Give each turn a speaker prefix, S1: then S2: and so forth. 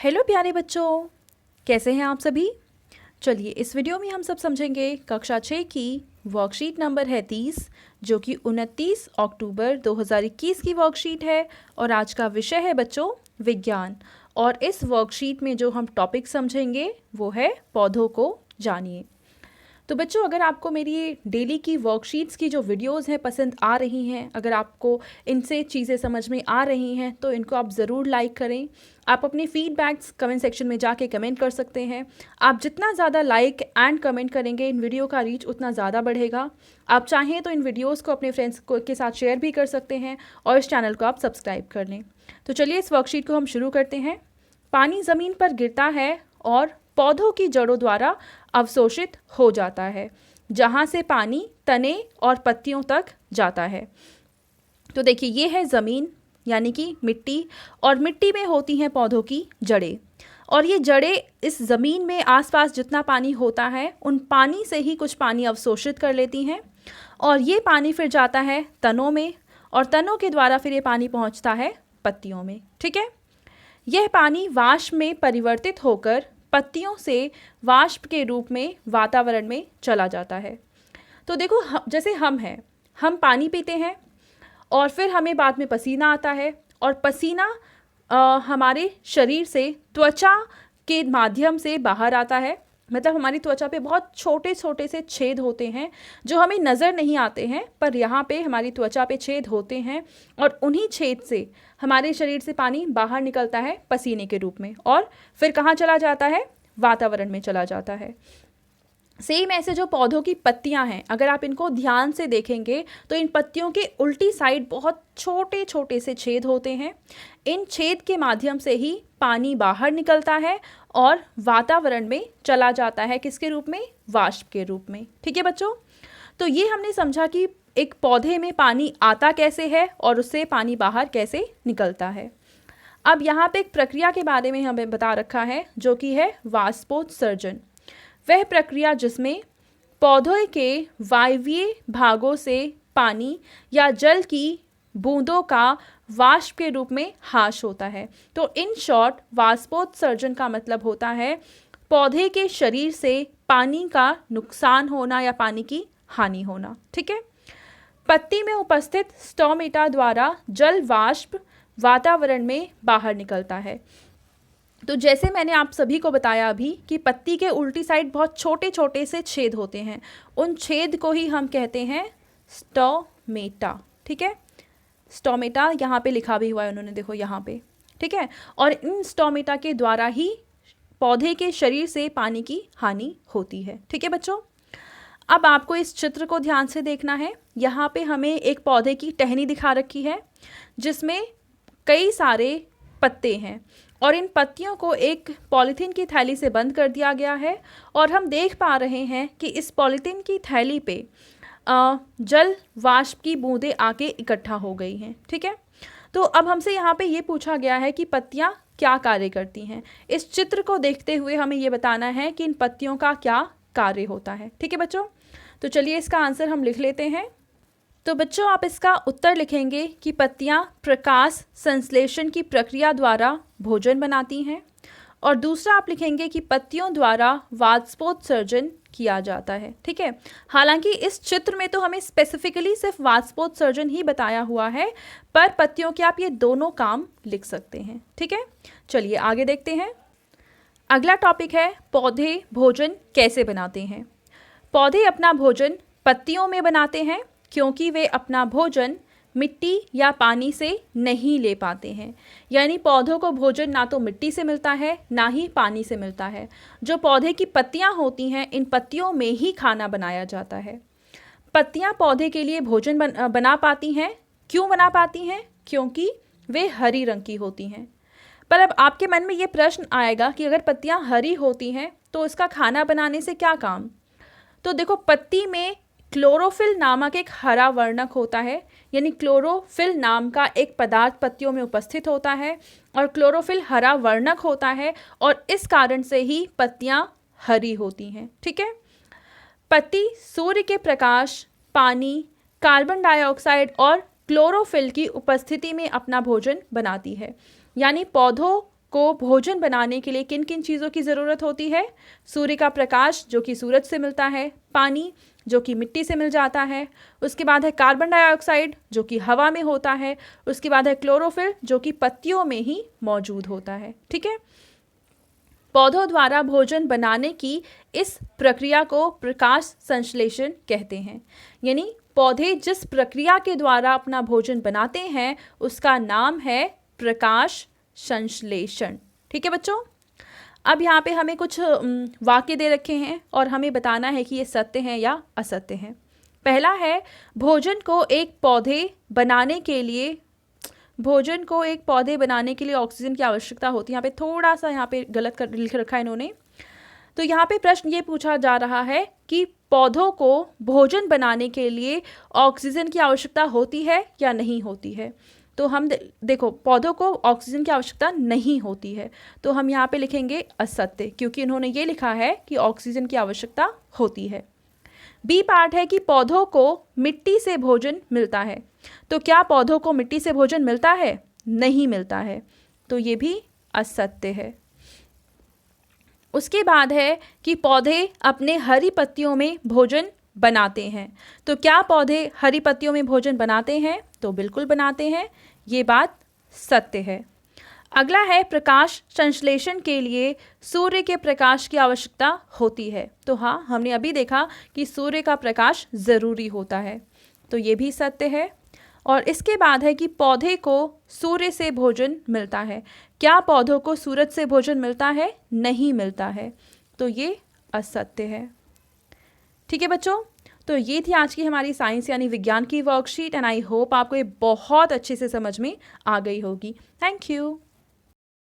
S1: Hello प्यारे बच्चों, कैसे हैं आप सभी। चलिए इस वीडियो में हम सब समझेंगे कक्षा 6 की वर्कशीट नंबर है 30, जो कि 29 अक्टूबर 2021 की वर्कशीट है। और आज का विषय है बच्चों विज्ञान। और इस वर्कशीट में जो हम टॉपिक समझेंगे वो है पौधों को जानिए। तो बच्चों, अगर आपको मेरी डेली की वर्कशीट्स की जो वीडियोस हैं पसंद आ रही हैं, अगर आपको इनसे चीज़ें समझ में आ रही हैं, तो इनको आप ज़रूर लाइक करें। आप अपने फीडबैक्स कमेंट सेक्शन में जाके कमेंट कर सकते हैं। आप जितना ज़्यादा लाइक एंड कमेंट करेंगे, इन वीडियो का रीच उतना ज़्यादा बढ़ेगा। आप चाहें तो इन वीडियोज़ को अपने फ्रेंड्स के साथ शेयर भी कर सकते हैं और इस चैनल को आप सब्सक्राइब कर लें। तो चलिए इस वर्कशीट को हम शुरू करते हैं। पानी ज़मीन पर गिरता है और पौधों की जड़ों द्वारा अवशोषित हो जाता है, जहाँ से पानी तने और पत्तियों तक जाता है। तो देखिए, ये है ज़मीन यानी कि मिट्टी, और मिट्टी में होती हैं पौधों की जड़ें। और ये जड़ें इस ज़मीन में आसपास जितना पानी होता है उन पानी से ही कुछ पानी अवशोषित कर लेती हैं, और ये पानी फिर जाता है तनों में, और तनों के द्वारा फिर ये पानी पहुंचता है पत्तियों में। ठीक है, यह पानी वाष्प में परिवर्तित होकर पत्तियों से वाष्प के रूप में वातावरण में चला जाता है। तो देखो, जैसे हम पानी पीते हैं और फिर हमें बाद में पसीना आता है, और पसीना हमारे शरीर से त्वचा के माध्यम से बाहर आता है। मतलब हमारी त्वचा पे बहुत छोटे छोटे से छेद होते हैं जो हमें नज़र नहीं आते हैं, पर यहाँ पे हमारी त्वचा पे छेद होते हैं, और उन्हीं छेद से हमारे शरीर से पानी बाहर निकलता है पसीने के रूप में, और फिर कहाँ चला जाता है, वातावरण में चला जाता है। सेम ऐसे जो पौधों की पत्तियां हैं, अगर आप इनको ध्यान से देखेंगे तो इन पत्तियों के उल्टी साइड बहुत छोटे छोटे से छेद होते हैं। इन छेद के माध्यम से ही पानी बाहर निकलता है और वातावरण में चला जाता है। किसके रूप में? वाष्प के रूप में। ठीक है बच्चों, तो ये हमने समझा कि एक पौधे में पानी आता कैसे है और उससे पानी बाहर कैसे निकलता है। अब यहाँ पे एक प्रक्रिया के बारे में हमें बता रखा है, जो कि है वाष्पोत्सर्जन। वह प्रक्रिया जिसमें पौधों के वायवीय भागों से पानी या जल की बूंदों का वाष्प के रूप में ह्रास होता है। तो इन शॉर्ट, वाष्पोत्सर्जन का मतलब होता है पौधे के शरीर से पानी का नुकसान होना या पानी की हानि होना। ठीक है, पत्ती में उपस्थित स्टोमेटा द्वारा जल वाष्प वातावरण में बाहर निकलता है। तो जैसे मैंने आप सभी को बताया अभी कि पत्ती के उल्टी साइड बहुत छोटे छोटे से छेद होते हैं, उन छेद को ही हम कहते हैं स्टोमेटा। ठीक है, स्टोमेटा यहाँ पे लिखा भी हुआ है उन्होंने, देखो यहाँ पे। ठीक है, और इन स्टोमेटा के द्वारा ही पौधे के शरीर से पानी की हानि होती है। ठीक है बच्चों, अब आपको इस चित्र को ध्यान से देखना है। यहाँ पे हमें एक पौधे की टहनी दिखा रखी है जिसमें कई सारे पत्ते हैं, और इन पत्तियों को एक पॉलीथीन की थैली से बंद कर दिया गया है, और हम देख पा रहे हैं कि इस पॉलीथीन की थैली पे जल वाष्प की बूंदें आके इकट्ठा हो गई हैं। ठीक है, तो अब हमसे यहाँ पे ये पूछा गया है कि पत्तियाँ क्या कार्य करती हैं। इस चित्र को देखते हुए हमें ये बताना है कि इन पत्तियों का क्या कार्य होता है। ठीक है बच्चों, तो चलिए इसका आंसर हम लिख लेते हैं। तो बच्चों, आप इसका उत्तर लिखेंगे कि पत्तियां प्रकाश संश्लेषण की प्रक्रिया द्वारा भोजन बनाती हैं, और दूसरा आप लिखेंगे कि पत्तियों द्वारा वाष्पोत्सर्जन किया जाता है। ठीक है, हालांकि इस चित्र में तो हमें स्पेसिफिकली सिर्फ वाष्पोत्सर्जन ही बताया हुआ है, पर पत्तियों के आप ये दोनों काम लिख सकते हैं। ठीक है, चलिए आगे देखते हैं। अगला टॉपिक है पौधे भोजन कैसे बनाते हैं। पौधे अपना भोजन पत्तियों में बनाते हैं, क्योंकि वे अपना भोजन मिट्टी या पानी से नहीं ले पाते हैं। यानी पौधों को भोजन ना तो मिट्टी से मिलता है ना ही पानी से मिलता है। जो पौधे की पत्तियां होती हैं, इन पत्तियों में ही खाना बनाया जाता है। पत्तियां पौधे के लिए भोजन बना पाती हैं। क्यों बना पाती हैं? क्योंकि वे हरी रंग की होती हैं। पर अब आपके मन में ये प्रश्न आएगा कि अगर पत्तियां हरी होती हैं तो इसका खाना बनाने से क्या काम। तो देखो, पत्ती में क्लोरोफिल नामक एक हरा वर्णक होता है, यानी क्लोरोफिल नाम का एक पदार्थ पत्तियों में उपस्थित होता है, और क्लोरोफिल हरा वर्णक होता है, और इस कारण से ही पत्तियां हरी होती हैं। ठीक है, पत्ती सूर्य के प्रकाश, पानी, कार्बन डाइऑक्साइड और क्लोरोफिल की उपस्थिति में अपना भोजन बनाती है। यानी पौधों को भोजन बनाने के लिए किन किन चीज़ों की ज़रूरत होती है? सूर्य का प्रकाश जो कि सूरज से मिलता है, पानी जो कि मिट्टी से मिल जाता है, उसके बाद है कार्बन डाइऑक्साइड जो कि हवा में होता है, उसके बाद है क्लोरोफिल जो कि पत्तियों में ही मौजूद होता है। ठीक है, पौधों द्वारा भोजन बनाने की इस प्रक्रिया को प्रकाश संश्लेषण कहते हैं। यानी पौधे जिस प्रक्रिया के द्वारा अपना भोजन बनाते हैं उसका नाम है प्रकाश संश्लेषण। ठीक है बच्चों, अब यहाँ पे हमें कुछ वाक्य दे रखे हैं और हमें बताना है कि ये सत्य हैं या असत्य हैं। पहला है, भोजन को एक पौधे बनाने के लिए ऑक्सीजन की आवश्यकता होती है। यहाँ पे थोड़ा सा यहाँ पे गलत लिख रखा है इन्होंने। तो यहाँ पे प्रश्न ये पूछा जा रहा है कि पौधों को भोजन बनाने के लिए ऑक्सीजन की आवश्यकता होती है या नहीं होती है। तो हम देखो, पौधों को ऑक्सीजन की आवश्यकता नहीं होती है, तो हम यहाँ पे लिखेंगे असत्य, क्योंकि इन्होंने ये लिखा है कि ऑक्सीजन की आवश्यकता होती है। बी पार्ट है कि पौधों को मिट्टी से भोजन मिलता है। तो क्या पौधों को मिट्टी से भोजन मिलता है? नहीं मिलता है, तो ये भी असत्य है। उसके बाद है कि पौधे अपने हरी पत्तियों में भोजन बनाते हैं। तो क्या पौधे हरी पत्तियों में भोजन बनाते हैं? तो बिल्कुल बनाते हैं, ये बात सत्य है। अगला है, प्रकाश संश्लेषण के लिए सूर्य के प्रकाश की आवश्यकता होती है। तो हाँ, हमने अभी देखा कि सूर्य का प्रकाश ज़रूरी होता है, तो ये भी सत्य है। और इसके बाद है कि पौधे को सूर्य से भोजन मिलता है। क्या पौधों को सूरज से भोजन मिलता है? नहीं मिलता है, तो ये असत्य है। ठीक है बच्चों, तो ये थी आज की हमारी साइंस यानी विज्ञान की वर्कशीट एंड आई होप आपको ये बहुत अच्छे से समझ में आ गई होगी। Thank you.